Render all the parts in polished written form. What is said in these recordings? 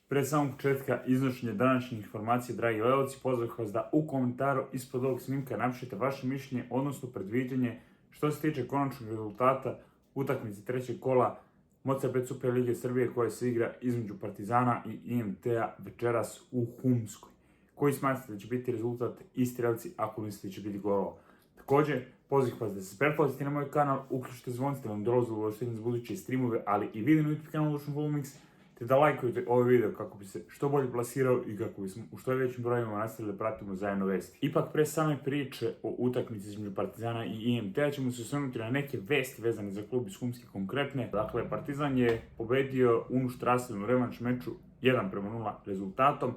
Pre samog početka iznošenja današnje informacije, dragi gledalci, pozvah vas da u komentaru ispod ovog snimka napišete vaše mišljenje, odnosno predviđanje što se tiče konačnog rezultata utakmice trećeg kola Mocarbet Super Lige Srbije koja se igra između Partizana i IMT-a večeras u Humskoj. Koji smatrate da će biti rezultat i strelci ako mislite da će biti golova? Također, pozvah vas da se pretplatite na moj kanal, uključite zvonce da vam dolaze obaveštenja za buduće streamove, ali i video na YouTube kanalu Dušan Futbol Mix, te da lajkujete ovaj video kako bi se što bolje plasirao i kako bismo u što većim brojima nastavili da pratimo zajedno vesti. Ipak pre same priče o utakmici između Partizana i IMT-a ćemo se osvrnuti na neke vesti vezane za klub iz Humske konkretne. Dakle, Partizan je pobedio Unu Štrasel u revanš meču 1:0 rezultatom.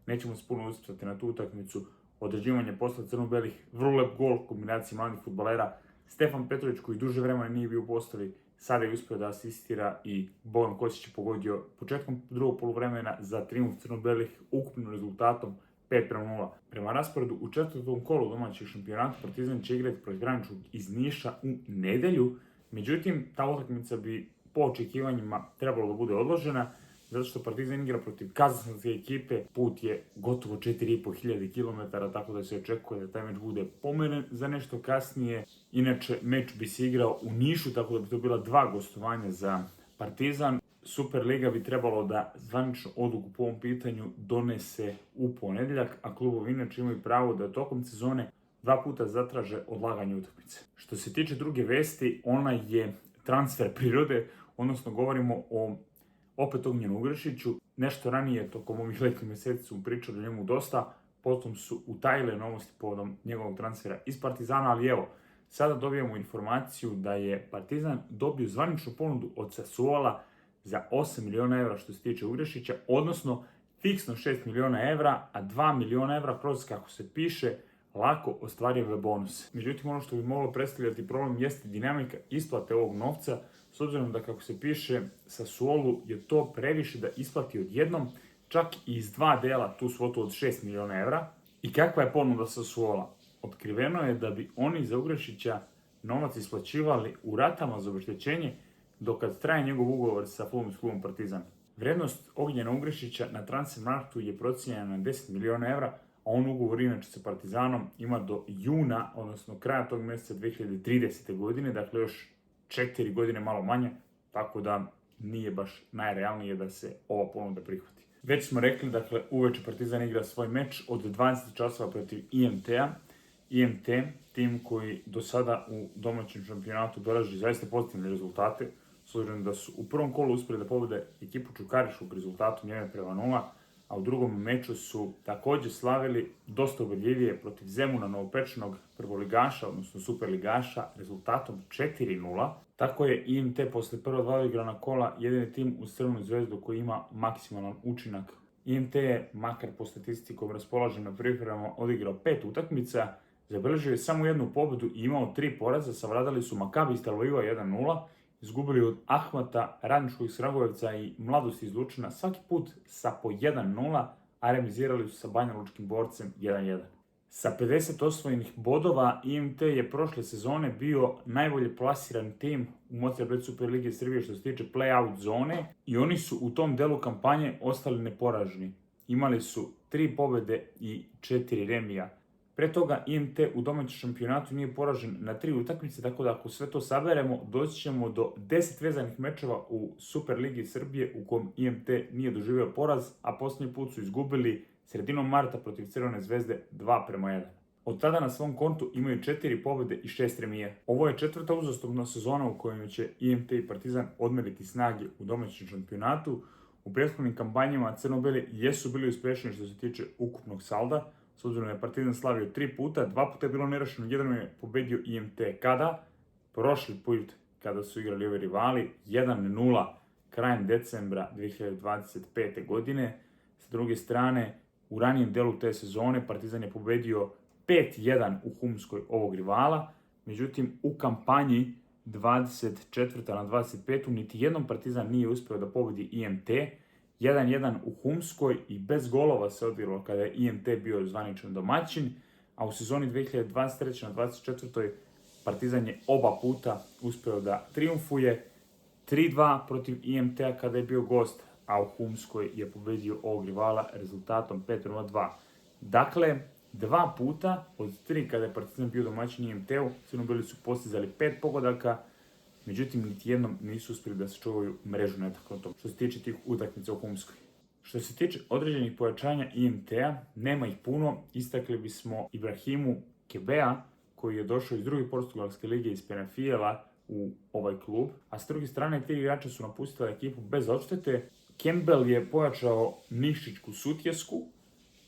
Nećemo se puno uspjeti na tu utakmicu. Određivanje posla crno-belih, vrlo lep gol kombinacije mladih fudbalera. Stefan Petrović, koji duže vremena nije bio u postavi, sada je uspio da asistira i Bojan Kosić je pogodio početkom drugog poluvremena za trijumf crno-belih ukupnim rezultatom 5:0. Prema rasporedu u četvrtom kolu domaćeg šampionata Partizan će igrati protiv Graničkog iz Niša u nedelju. Međutim, ta utakmica bi po očekivanjima trebalo da bude odložena, zato što Partizan igra protiv kazahstanske ekipe, put je gotovo 4.500 km, tako da se očekuje da taj meč bude pomeren za nešto kasnije. Inače, meč bi se igrao u Nišu, tako da bi to bila 2 gostovanja za Partizan. Superliga bi trebalo da zvaničnu odluku po ovom pitanju donese u ponedjeljak, a klubovi inače imaju pravo da tokom sezone 2 puta zatraže odlaganje utakmice. Što se tiče druge vesti, ona je transfer prirode, odnosno govorimo o opet Ognjenu Ugrešiću. Nešto ranije, tokom ovih letnjih mjeseci su pričali o njemu dosta, potom su utajile novosti povodom njegovog transfera iz Partizana, ali evo, sada dobijamo informaciju da je Partizan dobio zvaničnu ponudu od Sassuola za 8 miliona evra što se tiče Ugrešića, odnosno fiksno 6 miliona evra, a 2 miliona evra kroz, kako se piše, lako ostvarive bonuse. Međutim, ono što bi moglo predstavljati problem jeste dinamika isplate ovog novca, s obzirom da, kako se piše, Sassuolu je to previše da isplati odjednom, čak i iz 2 dela tu svotu od 6 miliona evra. I kakva je ponuda Sassuola? Otkriveno je da bi oni za Ugrešića novac isplaćivali u ratama za obeštećenje dokad traje njegov ugovor sa klubom Partizan. Vrednost Ognjena Ugrešića na Transfermarktu je procijenjena na 10 miliona evra, a on ugovor inače sa Partizanom ima do juna, odnosno kraja tog mjeseca 2030. godine, dakle još 4 godine malo manje, tako da nije baš najrealnije da se ova ponuda prihvati. Već smo rekli, dakle, uveče Partizan igra svoj meč od 20 časova protiv IMT-a. IMT, tim koji do sada u domaćem šampionatu beleži zaista pozitivne rezultate, s obzirom da su u prvom kolu uspjeli da pobede ekipu Čukariškog rezultatom 1:0, a u drugom meču su također slavili dosta ubedljivije protiv Zemuna novopečenog prvoligaša, odnosno superligaša, rezultatom 4:0. Tako je IMT posle prva 2 odigrana kola jedini tim uz Crvenu zvezdu koji ima maksimalan učinak. IMT je, makar po statistikom raspolažen na pripremama, odigrao 5 utakmica, zabeležio je samo jednu pobedu i imao 3 poraza, savladali su Makabi iz Tel Aviva 1:0, izgubili od Ahmata, Radničkog iz Kragujevca i Mladosti iz Lučana svaki put sa po 1:0, a remizirali su sa Banjalučkim Borcem 1:1. Sa 50 osvojenih bodova, IMT je prošle sezone bio najbolje plasiran tim u Mocarbet Super Lige Srbije što se tiče play-out zone i oni su u tom delu kampanje ostali neporaženi. Imali su 3 pobjede i 4 remija. Pre toga IMT u domaćem šampionatu nije poražen na 3 utakmice, tako da ako sve to saberemo, doći ćemo do 10 vezanih mečeva u Super Ligi Srbije u kom IMT nije doživio poraz, a posljednji put su izgubili sredinom marta protiv Crvene zvezde 2:1. Od tada na svom kontu imaju 4 pobjede i 6 remija. Ovo je 4. uzastopna sezona u kojoj će IMT i Partizan odmeriti snage u domaćem šampionatu. U prethodnim kampanjama crno-beli jesu bili uspješni što se tiče ukupnog salda, s obzirom da je Partizan slavio 3 puta, 2 puta je bilo nerešeno, jedan je pobedio IMT kada? Prošli put kada su igrali ovi rivali, 1:0 krajem decembra 2025. godine. S druge strane, u ranijem delu te sezone Partizan je pobedio 5:1 u Humskoj ovog rivala, međutim u kampanji 24. na 25. niti jednom Partizan nije uspio da pobedi IMT, 1:1 u Humskoj i bez golova se odigralo kada je IMT bio zvaničan domaćin, a u sezoni 2023. na 24. Partizan je oba puta uspio da trijumfuje, 3:2 protiv IMT-a kada je bio gost, a u Humskoj je pobedio ovog rivala rezultatom 5:2. Dakle, 2 puta od 3 kada je Partizan bio domaćin IMT-u, crno-beli su postizali 5 pogodaka, međutim niti jednom nisu uspjeli da sačuvaju mrežu netaknutom. Što se tiče tih utakmica u Humskoj. Što se tiče određenih pojačanja IMT-a, nema ih puno, istakli bismo Ibrahimu Kebea, koji je došao iz druge portugalske lige iz Penafijela u ovaj klub, a s druge strane 3 igrača su napustili ekipu bez odštete. Campbell je pojačao Nikšićku Sutjesku,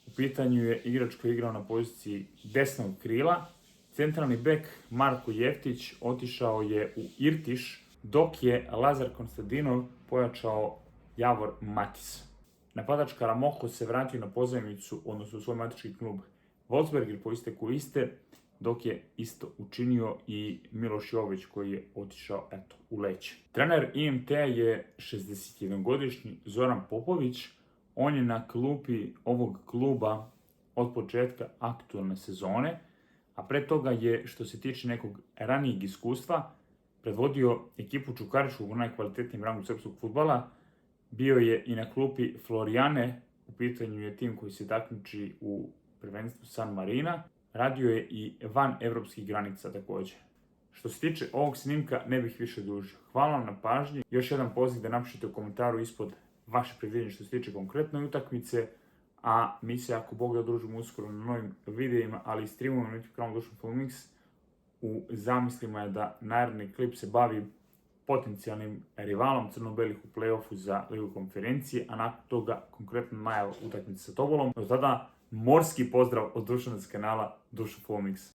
u pitanju je igrač koji je igrao na poziciji desnog krila. Centralni bek Marko Jeftić otišao je u Irtiš, dok je Lazar Konstadinov pojačao Javor Matis. Napadač Karamoho se vratio na pozajmicu, odnosno u svoj matični klub Wolfsberger po isteku iste, dok je isto učinio i Miloš Jović koji je otišao u Leće. Trener IMT je 61-godišnji Zoran Popović. On je na klupi ovog kluba od početka aktualne sezone, a pre toga je, što se tiče nekog ranijeg iskustva, predvodio ekipu Čukaričkog u najkvalitetnijem rangu srpskog fudbala. Bio je i na klupi Florijane, u pitanju je tim koji se takmiči u prvenstvu San Marina. Radio je i van evropskih granica također. Što se tiče ovog snimka, ne bih više dužio. Hvala vam na pažnji. Još jedan poziv da napišete u komentaru ispod vaše predviđenje što se tiče konkretne utakmice, a mi se, ako Bog da, družimo uskoro na novim videima, ali i streamujemo na YouTube kanalu Dušan Film Mix. U zamislima je da naredni klip se bavi potencijalnim rivalom crno-belih u play-offu za Ligu konferencije, a nakon toga konkretno najava utakmice sa Tobolom. Do tada, morski pozdrav od Dušana s kanala Dušan Film Mix.